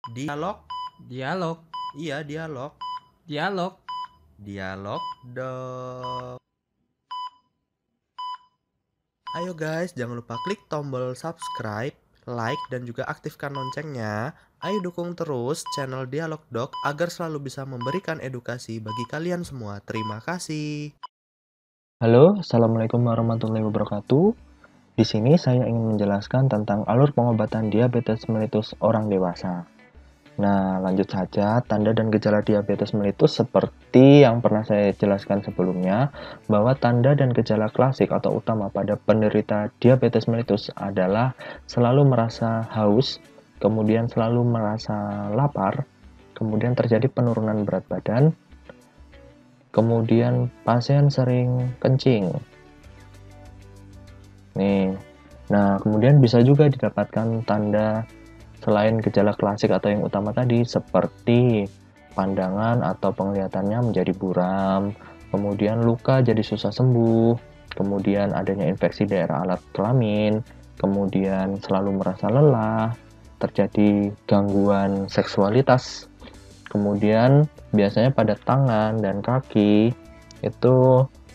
Dialog? Dialog, Iya, dialog. dialog. Dialog dong. Ayo guys, jangan lupa klik tombol subscribe, like, dan juga aktifkan loncengnya. Ayo dukung terus channel Dialog Dok agar selalu bisa memberikan edukasi bagi kalian semua. Terima kasih. Halo, Assalamualaikum warahmatullahi wabarakatuh. Di sini saya ingin menjelaskan tentang alur pengobatan diabetes mellitus orang dewasa. Nah, lanjut saja. Tanda dan gejala diabetes mellitus seperti yang pernah saya jelaskan sebelumnya, bahwa tanda dan gejala klasik atau utama pada penderita diabetes mellitus adalah selalu merasa haus, kemudian selalu merasa lapar, kemudian terjadi penurunan berat badan, kemudian pasien sering kencing. Nah, kemudian bisa juga didapatkan tanda selain gejala klasik atau yang utama tadi, seperti pandangan atau penglihatannya menjadi buram, kemudian luka jadi susah sembuh, kemudian adanya infeksi daerah alat kelamin, kemudian selalu merasa lelah, terjadi gangguan seksualitas, kemudian biasanya pada tangan dan kaki itu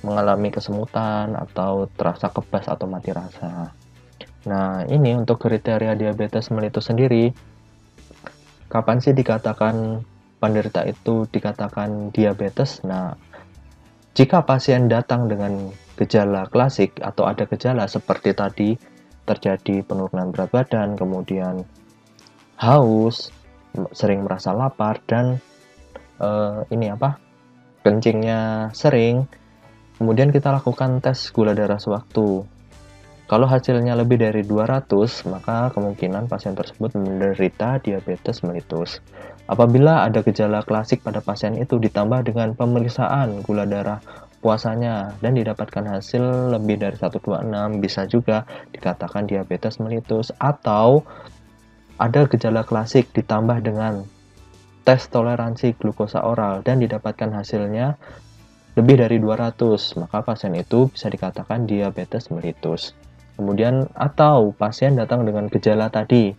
mengalami kesemutan atau terasa kebas atau mati rasa. Nah, ini untuk kriteria diabetes mellitus sendiri. Kapan sih dikatakan penderita itu dikatakan diabetes? Nah, jika pasien datang dengan gejala klasik atau ada gejala seperti tadi, terjadi penurunan berat badan, kemudian haus, sering merasa lapar, dan kencingnya sering, kemudian kita lakukan tes gula darah sewaktu. Kalau hasilnya lebih dari 200, maka kemungkinan pasien tersebut menderita diabetes mellitus. Apabila ada gejala klasik pada pasien itu ditambah dengan pemeriksaan gula darah puasanya dan didapatkan hasil lebih dari 126, bisa juga dikatakan diabetes mellitus. Atau ada gejala klasik ditambah dengan tes toleransi glukosa oral dan didapatkan hasilnya lebih dari 200, maka pasien itu bisa dikatakan diabetes mellitus. Kemudian atau pasien datang dengan gejala tadi,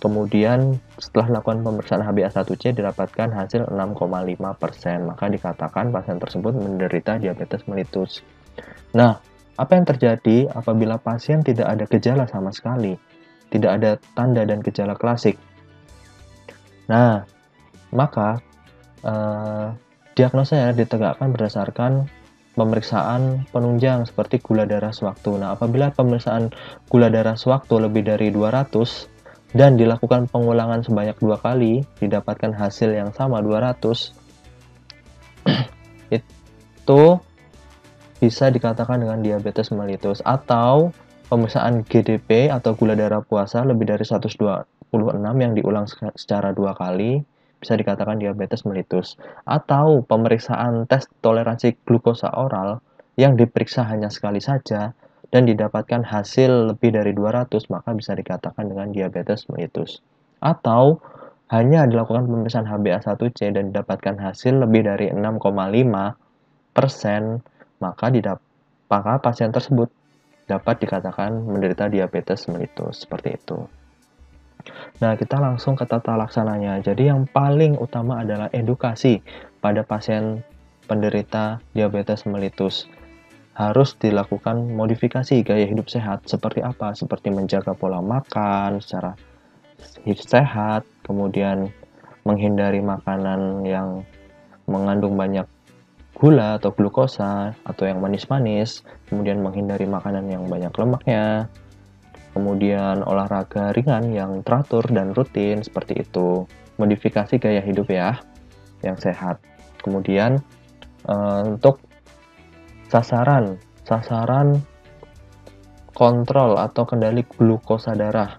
kemudian setelah melakukan pemeriksaan HbA1c didapatkan hasil 6,5%, maka dikatakan pasien tersebut menderita diabetes mellitus. Nah, apa yang terjadi apabila pasien tidak ada gejala sama sekali, tidak ada tanda dan gejala klasik? Nah, maka diagnosanya ditegakkan berdasarkan pemeriksaan penunjang seperti gula darah sewaktu. Nah, apabila pemeriksaan gula darah sewaktu lebih dari 200 dan dilakukan pengulangan sebanyak 2 kali, didapatkan hasil yang sama 200, itu bisa dikatakan dengan diabetes mellitus. Atau pemeriksaan GDP atau gula darah puasa lebih dari 126 yang diulang secara 2 kali, bisa dikatakan diabetes mellitus. Atau pemeriksaan tes toleransi glukosa oral yang diperiksa hanya sekali saja dan didapatkan hasil lebih dari 200, maka bisa dikatakan dengan diabetes mellitus. Atau hanya dilakukan pemeriksaan HbA1c dan didapatkan hasil lebih dari 6,5%, maka pasien tersebut dapat dikatakan menderita diabetes mellitus. Seperti itu. Nah, kita langsung ke tata laksananya. Jadi yang paling utama adalah edukasi pada pasien penderita diabetes mellitus. Harus dilakukan modifikasi gaya hidup sehat. Seperti apa? Seperti menjaga pola makan secara sehat, kemudian menghindari makanan yang mengandung banyak gula atau glukosa atau yang manis-manis, kemudian menghindari makanan yang banyak lemaknya, kemudian olahraga ringan yang teratur dan rutin, seperti itu. Modifikasi gaya hidup ya, yang sehat. Kemudian untuk sasaran kontrol atau kendali glukosa darah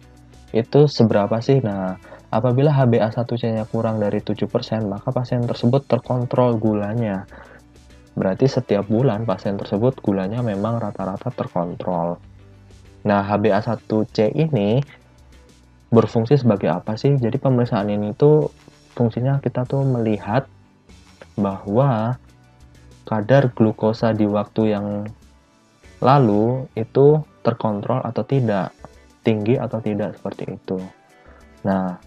itu seberapa sih? Nah, apabila HbA1c-nya kurang dari 7%, maka pasien tersebut terkontrol gulanya. Berarti setiap bulan pasien tersebut gulanya memang rata-rata terkontrol. Nah, HbA1c ini berfungsi sebagai apa sih? Jadi pemeriksaan ini tuh fungsinya kita tuh melihat bahwa kadar glukosa di waktu yang lalu itu terkontrol atau tidak, tinggi atau tidak, seperti itu. Nah,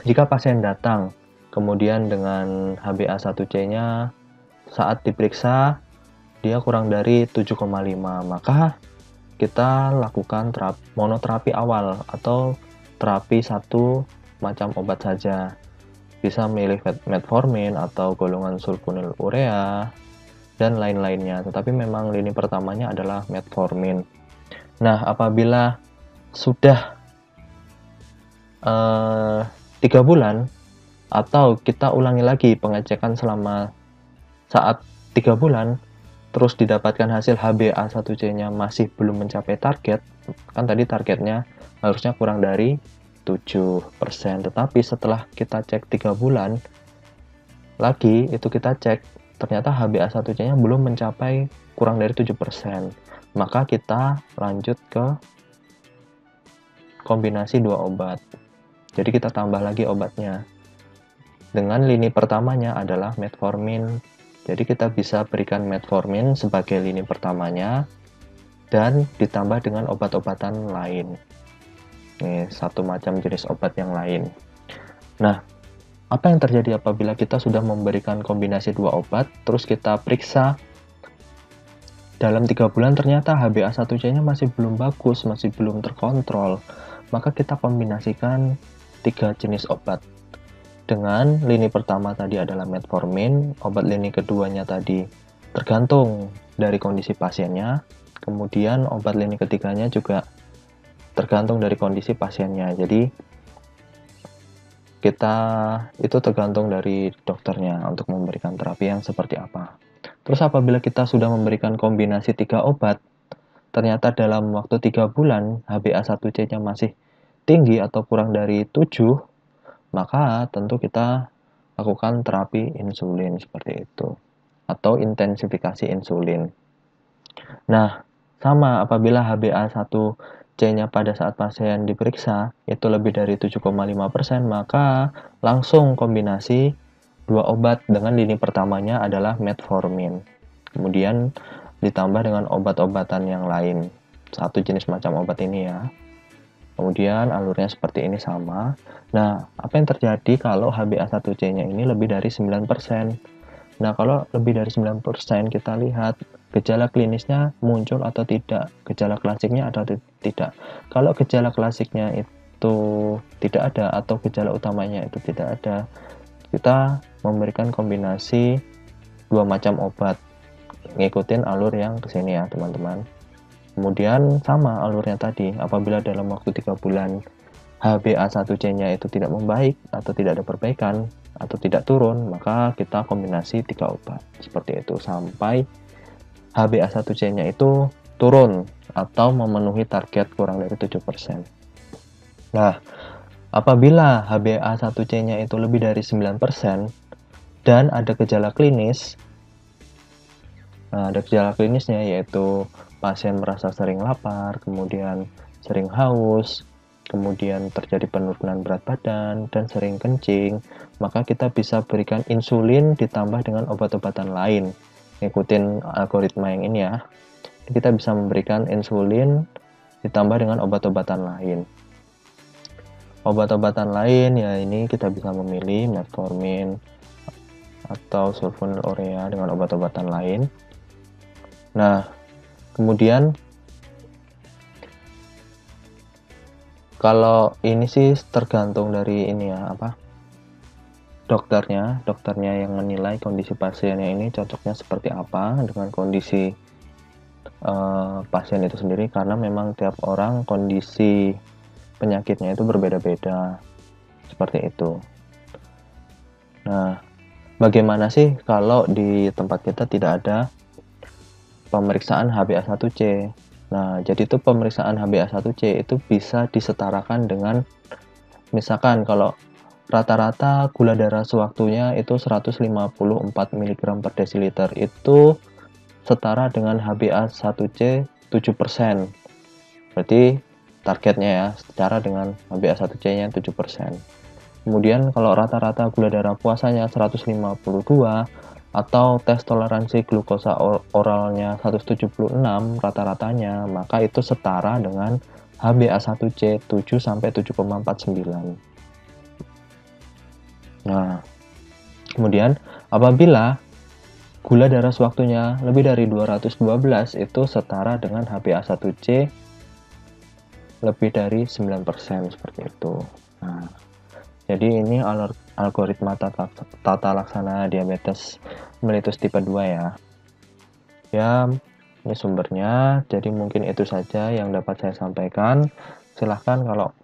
Jika pasien datang, kemudian dengan HbA1c-nya saat diperiksa dia kurang dari 7,5, maka kita lakukan monoterapi awal atau terapi satu macam obat saja. Bisa milih metformin atau golongan sulfonylurea dan lain-lainnya, tetapi memang lini pertamanya adalah metformin. Nah, apabila sudah 3 bulan atau kita ulangi lagi pengecekan selama saat 3 bulan terus didapatkan hasil HbA1c-nya masih belum mencapai target, kan tadi targetnya harusnya kurang dari 7%, tetapi setelah kita cek 3 bulan lagi, itu kita cek ternyata HbA1c-nya belum mencapai kurang dari 7%, maka kita lanjut ke kombinasi 2 obat. Jadi kita tambah lagi obatnya. Dengan lini pertamanya adalah metformin. Jadi kita bisa berikan metformin sebagai lini pertamanya dan ditambah dengan obat-obatan lain. Ini satu macam jenis obat yang lain. Nah, apa yang terjadi apabila kita sudah memberikan kombinasi 2 obat, terus kita periksa dalam 3 bulan ternyata HbA1c-nya masih belum bagus, masih belum terkontrol, maka kita kombinasikan 3 jenis obat. Dengan lini pertama tadi adalah metformin, obat lini keduanya tadi tergantung dari kondisi pasiennya, kemudian obat lini ketiganya juga tergantung dari kondisi pasiennya. Jadi kita itu tergantung dari dokternya untuk memberikan terapi yang seperti apa. Terus apabila kita sudah memberikan kombinasi 3 obat, ternyata dalam waktu 3 bulan HbA1c-nya masih tinggi atau kurang dari 7, maka tentu kita lakukan terapi insulin seperti itu, atau intensifikasi insulin. Nah, sama apabila HbA1c-nya pada saat pasien diperiksa itu lebih dari 7,5%, maka langsung kombinasi 2 obat dengan lini pertamanya adalah metformin. Kemudian ditambah dengan obat-obatan yang lain. Satu jenis macam obat ini ya. Kemudian alurnya seperti ini sama. Nah, apa yang terjadi kalau HbA1c-nya ini lebih dari 9%? Nah, kalau lebih dari 9%, kita lihat gejala klinisnya muncul atau tidak, gejala klasiknya atau tidak. Kalau gejala klasiknya itu tidak ada atau gejala utamanya itu tidak ada, kita memberikan kombinasi 2 macam obat. Ngikutin alur yang kesini ya, teman-teman. Kemudian sama alurnya tadi, apabila dalam waktu 3 bulan HbA1c-nya itu tidak membaik atau tidak ada perbaikan atau tidak turun, maka kita kombinasi 3 obat seperti itu sampai HbA1c-nya itu turun atau memenuhi target kurang dari 7%. Nah, apabila HbA1c-nya itu lebih dari 9% dan ada gejala klinis, ada gejala klinisnya yaitu pasien merasa sering lapar, kemudian sering haus, kemudian terjadi penurunan berat badan, dan sering kencing, maka kita bisa berikan insulin ditambah dengan obat-obatan lain. Ngikutin algoritma yang ini ya. Kita bisa memberikan insulin ditambah dengan obat-obatan lain. Obat-obatan lain ya ini kita bisa memilih metformin atau sulfonylurea dengan obat-obatan lain. Nah, kemudian kalau ini sih tergantung dari ini ya dokternya yang menilai kondisi pasiennya ini cocoknya seperti apa dengan kondisi pasien itu sendiri, karena memang tiap orang kondisi penyakitnya itu berbeda-beda seperti itu. Nah, bagaimana sih kalau di tempat kita tidak ada pemeriksaan HbA1c? Nah, jadi itu pemeriksaan HbA1c itu bisa disetarakan dengan, misalkan kalau rata-rata gula darah sewaktunya itu 154 mg per desiliter, itu setara dengan HbA1c 7%. Berarti targetnya ya, setara dengan HbA1c-nya 7%. Kemudian kalau rata-rata gula darah puasanya 152 atau tes toleransi glukosa oralnya 176 rata-ratanya, maka itu setara dengan HbA1c 7 sampai 7,49. Nah, kemudian apabila gula darah sewaktunya lebih dari 212 itu setara dengan HbA1c lebih dari 9% seperti itu. Nah, jadi ini algoritma tata laksana diabetes mellitus tipe 2 ya. Ya, ini sumbernya. Jadi mungkin itu saja yang dapat saya sampaikan. Silahkan kalau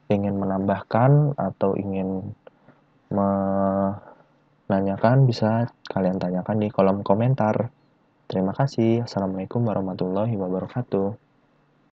ingin menambahkan atau ingin menanyakan bisa kalian tanyakan di kolom komentar. Terima kasih. Assalamualaikum warahmatullahi wabarakatuh.